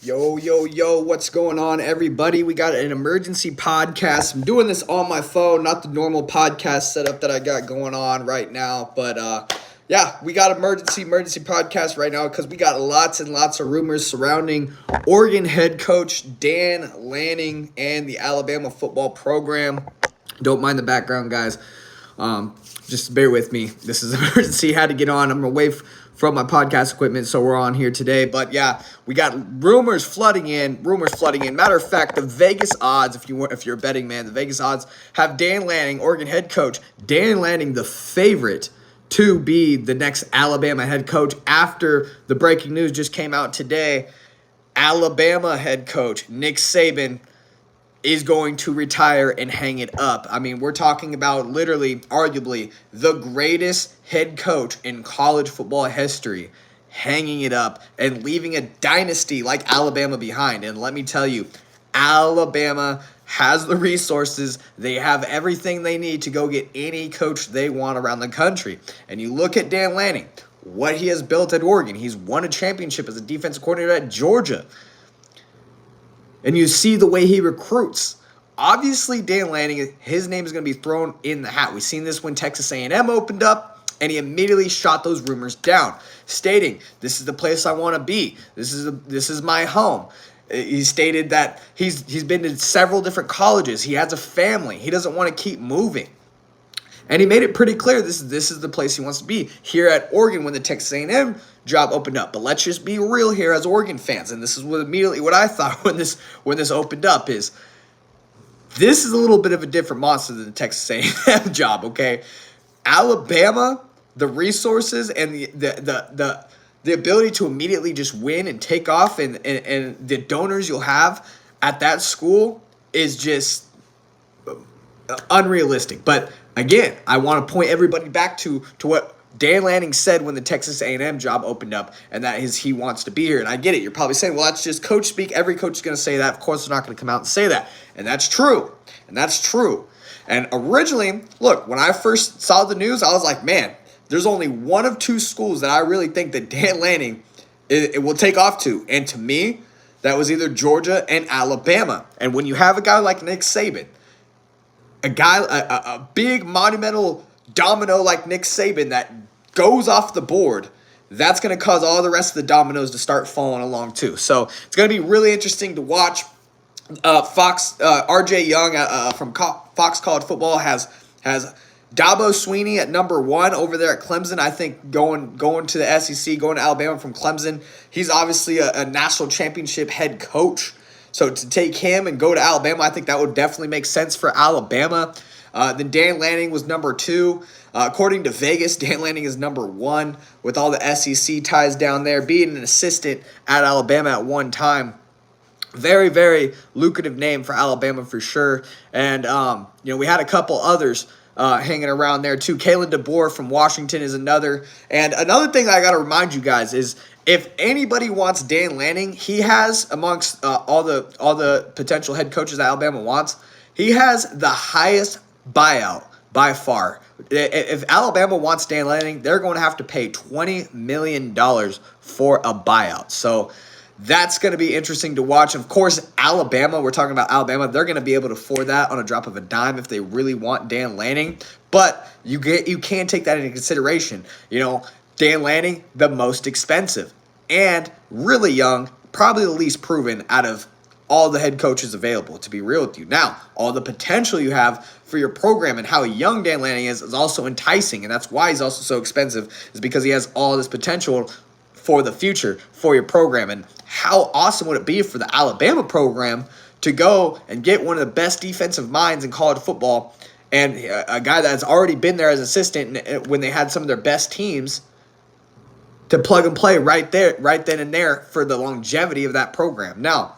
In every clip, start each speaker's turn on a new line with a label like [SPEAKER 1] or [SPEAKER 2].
[SPEAKER 1] Yo, what's going on, everybody? We got an emergency podcast. I'm doing this on my phone, not the normal podcast setup that I got going on right now. But, we got emergency podcast right now because we got lots and lots of rumors surrounding Oregon head coach Dan Lanning and the Alabama football program. Don't mind the background, guys. Just bear with me. This is emergency. Had to get on. I'm away from my podcast equipment, so we're on here today. But yeah, we got rumors flooding in. Matter of fact, the Vegas odds, if you're a betting man, the Vegas odds have Dan Lanning, Oregon head coach, Dan Lanning the favorite to be the next Alabama head coach after the breaking news just came out today. Alabama head coach Nick Saban is going to retire and hang it up. I mean, we're talking about literally, arguably, the greatest head coach in college football history hanging it up and leaving a dynasty like Alabama behind. And let me tell you, Alabama has the resources. They have everything they need to go get any coach they want around the country. And you look at Dan Lanning, what he has built at Oregon. He's won a championship as a defensive coordinator at Georgia. And you see the way he recruits. Obviously, Dan Lanning, his name is going to be thrown in the hat. We've seen this when Texas A&M opened up, and he immediately shot those rumors down, stating, "This is the place I want to be. This is my home." He stated that he's been to several different colleges. He has a family. He doesn't want to keep moving. And he made it pretty clear this is the place he wants to be here at Oregon when the Texas A&M job opened up. But let's just be real here as Oregon fans, and this is what I thought when this opened up is this is a little bit of a different monster than the Texas A&M job. Okay, Alabama, the resources and the ability to immediately just win and take off, and the donors you'll have at that school is just unrealistic. But again, I want to point everybody back to what Dan Lanning said when the Texas A&M job opened up, and that is he wants to be here. And I get it. You're probably saying, well, that's just coach speak. Every coach is going to say that. Of course, they're not going to come out and say that. And that's true. And originally, look, when I first saw the news, I was like, man, there's only one of two schools that I really think that Dan Lanning it will take off to. And to me, that was either Georgia and Alabama. And when you have a guy like Nick Saban, a big monumental domino like Nick Saban that goes off the board, that's going to cause all the rest of the dominoes to start falling along too. So it's going to be really interesting to watch. RJ Young from Fox College Football has Dabo Swinney at number 1 over there at Clemson. I think going to the SEC, going to Alabama from Clemson, he's obviously a national championship head coach. So to take him and go to Alabama, I think that would definitely make sense for Alabama. Then Dan Lanning was number 2. According to Vegas, Dan Lanning is number 1 with all the SEC ties down there, being an assistant at Alabama at one time. Very, very lucrative name for Alabama for sure. And, we had a couple others hanging around there too. Kalen DeBoer from Washington is another. And another thing I got to remind you guys is if anybody wants Dan Lanning, he has amongst all the potential head coaches that Alabama wants, he has the highest buyout by far. If Alabama wants Dan Lanning, they're going to have to pay $20 million for a buyout. So that's going to be interesting to watch. Of course, Alabama, we're talking about Alabama, they're going to be able to afford that on a drop of a dime if they really want Dan Lanning. But you can take that into consideration. Dan Lanning, the most expensive and really young, probably the least proven out of all the head coaches available, to be real with you. Now, all the potential you have for your program and how young Dan Lanning is also enticing, and that's why he's also so expensive, is because he has all this potential for the future, for your program. And how awesome would it be for the Alabama program to go and get one of the best defensive minds in college football and a guy that's already been there as assistant when they had some of their best teams to plug and play right then and there for the longevity of that program. Now,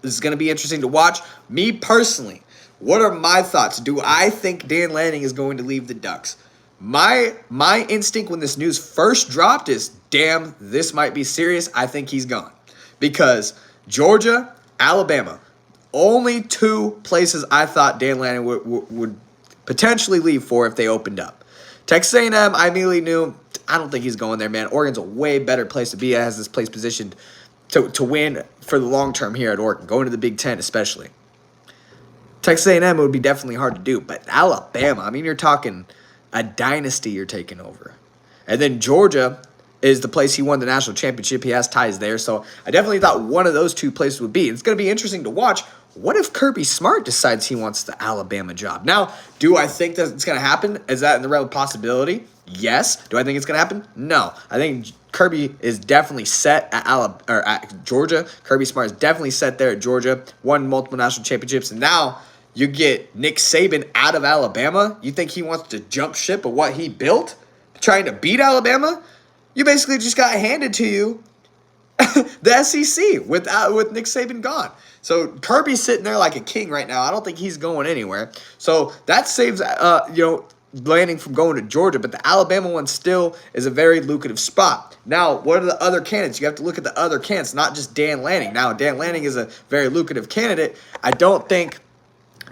[SPEAKER 1] this is going to be interesting to watch. Me personally, what are my thoughts? Do I think Dan Lanning is going to leave the Ducks? My instinct when this news first dropped is, damn, this might be serious. I think he's gone. Because Georgia, Alabama, only 2 places I thought Dan Lanning would potentially leave for if they opened up. Texas A&M, I immediately knew, I don't think he's going there, man. Oregon's a way better place to be. It has this place positioned to win for the long term here at Oregon, going to the Big Ten especially. Texas A&M would be definitely hard to do, but Alabama, I mean, you're talking a dynasty you're taking over. And then Georgia is the place he won the national championship. He has ties there, so I definitely thought one of those two places would be. It's going to be interesting to watch. What if Kirby Smart decides he wants the Alabama job? Now, do I think that it's going to happen? Is that in the realm of possibility? Yes. Do I think it's going to happen? No. I think Kirby is definitely set at Georgia. Kirby Smart is definitely set there at Georgia. Won multiple national championships, and now you get Nick Saban out of Alabama. You think he wants to jump ship of what he built, trying to beat Alabama? You basically just got handed to you the SEC with Nick Saban gone. So Kirby's sitting there like a king right now. I don't think he's going anywhere. So that saves Lanning from going to Georgia, but the Alabama one still is a very lucrative spot. Now, what are the other candidates? You have to look at the other candidates, not just Dan Lanning. Now, Dan Lanning is a very lucrative candidate. I don't think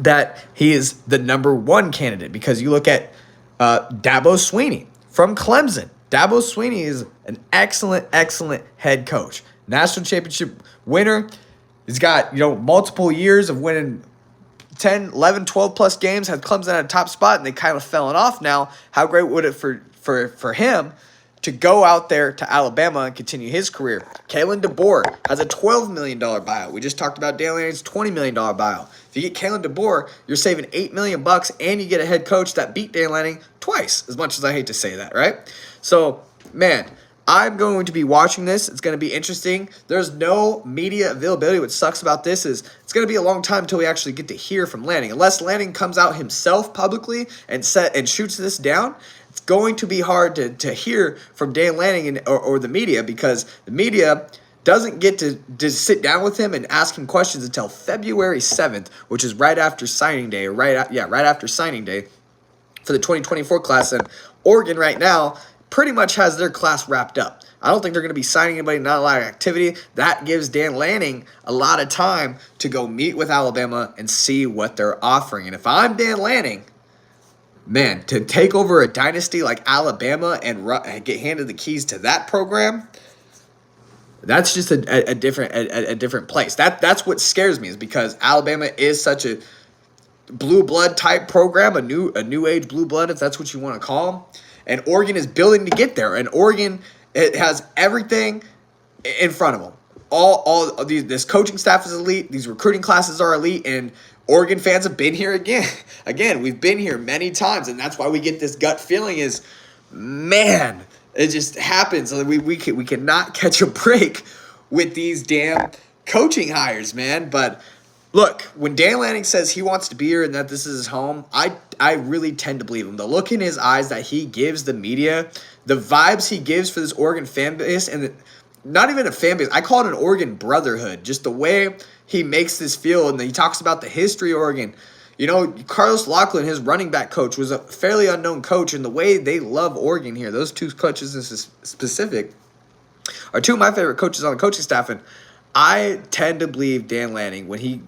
[SPEAKER 1] that he is the number one candidate because you look at Dabo Swinney from Clemson. Dabo Swinney is an excellent head coach. National championship winner. He's got, multiple years of winning 10, 11, 12 plus games, had Clemson at a top spot, and they kind of fallen off now. How great would it for him to go out there to Alabama and continue his career? Kalen DeBoer has a $12 million buyout. We just talked about Dan Lanning's $20 million buyout. If you get Kalen DeBoer, you're saving $8 million, and you get a head coach that beat Dan Lanning twice, as much as I hate to say that, right? So, man, I'm going to be watching this. It's going to be interesting. There's no media availability. What sucks about this is it's going to be a long time until we actually get to hear from Lanning. Unless Lanning comes out himself publicly and shoots this down, it's going to be hard to hear from Dan Lanning or the media, because the media doesn't get to sit down with him and ask him questions until February 7th, which is right after signing day, right after signing day for the 2024 class. And Oregon right now pretty much has their class wrapped up. I don't think they're going to be signing anybody, not a lot of activity. That gives Dan Lanning a lot of time to go meet with Alabama and see what they're offering. And if I'm Dan Lanning, man, to take over a dynasty like Alabama and get handed the keys to that program, that's just a different place. That's what scares me, is because Alabama is such a blue blood type program, a new age blue blood, if that's what you want to call them. And Oregon is building to get there. And Oregon, it has everything in front of them. This coaching staff is elite. These recruiting classes are elite. And Oregon fans have been here again. Again, we've been here many times. And that's why we get this gut feeling is, man, it just happens. We cannot catch a break with these damn coaching hires, man. But look, when Dan Lanning says he wants to be here and that this is his home, I really tend to believe him. The look in his eyes that he gives the media, the vibes he gives for this Oregon fan base, and not even a fan base, I call it an Oregon brotherhood. Just the way he makes this feel, and he talks about the history of Oregon. Carlos Loughlin, his running back coach, was a fairly unknown coach, and the way they love Oregon here, those two coaches in specific, are two of my favorite coaches on the coaching staff, and I tend to believe Dan Lanning when he,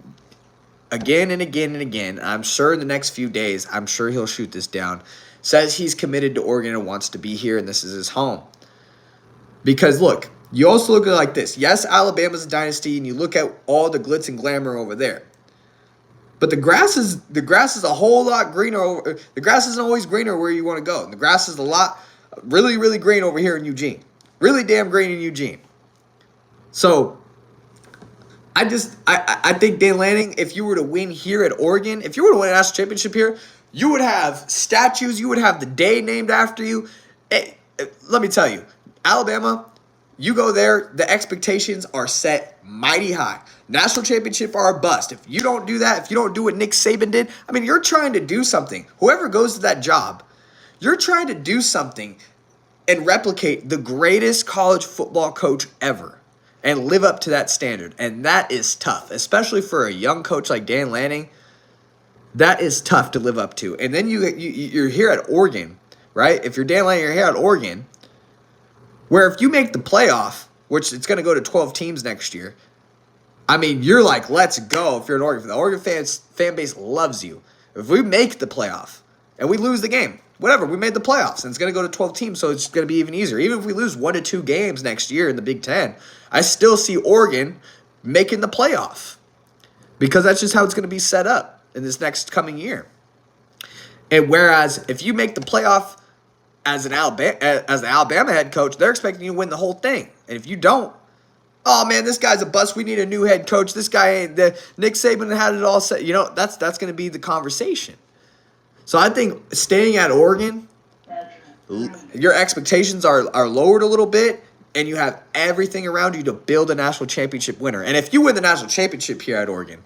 [SPEAKER 1] again and again and again, I'm sure in the next few days, I'm sure he'll shoot this down, says he's committed to Oregon and wants to be here and this is his home. Because look, you also look at it like this. Yes, Alabama's a dynasty, and you look at all the glitz and glamour over there. But the grass is a whole lot greener. The grass isn't always greener where you want to go. The grass is really, really green over here in Eugene. Really damn green in Eugene. So I think Dan Lanning, if you were to win here at Oregon, if you were to win a national championship here, you would have statues. You would have the day named after you. Let me tell you, Alabama, you go there, the expectations are set mighty high. National championship are a bust. If you don't do that, if you don't do what Nick Saban did, I mean, you're trying to do something. Whoever goes to that job, you're trying to do something and replicate the greatest college football coach ever and live up to that standard. And that is tough, especially for a young coach like Dan Lanning. That is tough to live up to. And then you're here at Oregon, right? If you're Dan Lanning, you're here at Oregon, where if you make the playoff, which it's going to go to 12 teams next year, I mean, you're like, let's go. If you're an Oregon, the Oregon fan base loves you. If we make the playoff and we lose the game, whatever, we made the playoffs, and it's going to go to 12 teams, so it's going to be even easier. Even if we lose 1 to 2 games next year in the Big Ten, I still see Oregon making the playoff because that's just how it's going to be set up in this next coming year. And whereas if you make the playoff as the Alabama head coach, they're expecting you to win the whole thing. And if you don't, oh man, this guy's a bust. We need a new head coach. This guy ain't Nick Saban had it all set. You know, that's going to be the conversation. So I think staying at Oregon, your expectations are lowered a little bit, and you have everything around you to build a national championship winner. And if you win the national championship here at Oregon,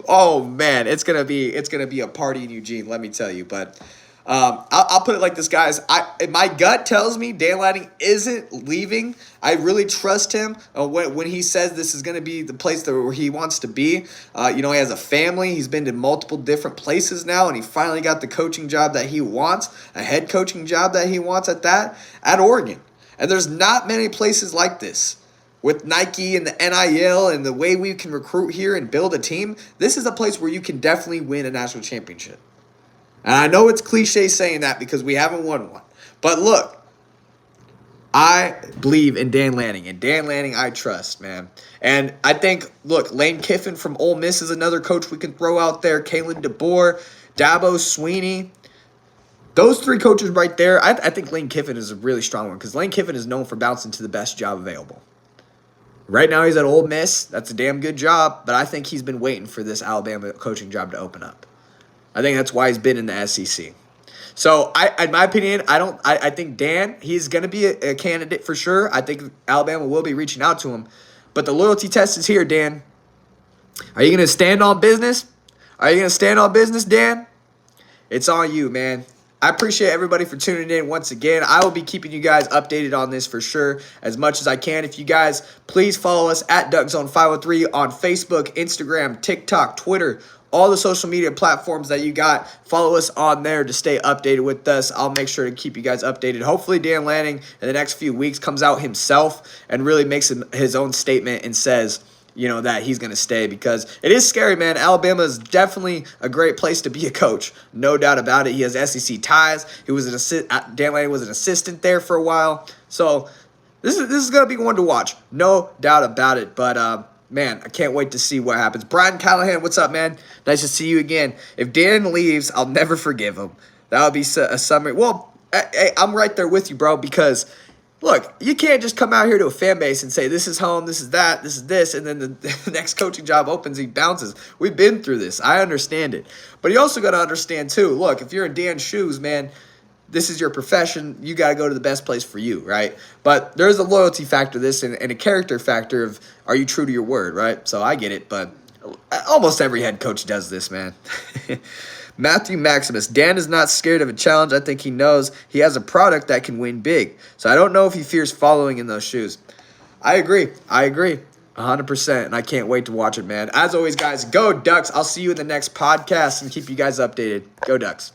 [SPEAKER 1] oh man, it's gonna be a party in Eugene, let me tell you. But I'll put it like this, guys. My gut tells me Dan Lanning isn't leaving. I really trust him when he says this is going to be the place where he wants to be. He has a family. He's been to multiple different places now, and he finally got the coaching job that he wants, a head coaching job that he wants at Oregon. And there's not many places like this. With Nike and the NIL and the way we can recruit here and build a team, this is a place where you can definitely win a national championship. And I know it's cliche saying that because we haven't won one. But look, I believe in Dan Lanning. And Dan Lanning I trust, man. And I think, look, Lane Kiffin from Ole Miss is another coach we can throw out there. Kalen DeBoer, Dabo Swinney. Those 3 coaches right there, I think Lane Kiffin is a really strong one because Lane Kiffin is known for bouncing to the best job available. Right now he's at Ole Miss. That's a damn good job. But I think he's been waiting for this Alabama coaching job to open up. I think that's why he's been in the SEC. So, in my opinion, I think Dan, he's going to be a candidate for sure. I think Alabama will be reaching out to him. But the loyalty test is here, Dan. Are you going to stand on business? Are you going to stand on business, Dan? It's on you, man. I appreciate everybody for tuning in once again. I will be keeping you guys updated on this for sure as much as I can. If you guys, please follow us at DuckZone503 on Facebook, Instagram, TikTok, Twitter, all the social media platforms that you got. Follow us on there to stay updated with us. I'll make sure to keep you guys updated. Hopefully Dan Lanning in the next few weeks comes out himself and really makes his own statement and says, that he's going to stay because it is scary, man. Alabama is definitely a great place to be a coach. No doubt about it. He has SEC ties. Dan Lanning was an assistant there for a while. So this is going to be one to watch. No doubt about it. But, man, I can't wait to see what happens. Brian Callahan, what's up, man? Nice to see you again. If Dan leaves, I'll never forgive him. That would be a summary. Well, I'm right there with you, bro, because look, you can't just come out here to a fan base and say, this is home, this is that, this is this, and then the next coaching job opens, he bounces. We've been through this. I understand it. But you also got to understand, too, look, if you're in Dan's shoes, man, this is your profession. You got to go to the best place for you, right? But there's a loyalty factor to this and a character factor of are you true to your word, right? So I get it, but almost every head coach does this, man. Matthew Maximus, Dan is not scared of a challenge. I think he knows he has a product that can win big. So I don't know if he fears following in those shoes. I agree. 100%, and I can't wait to watch it, man. As always, guys, go Ducks. I'll see you in the next podcast and keep you guys updated. Go Ducks.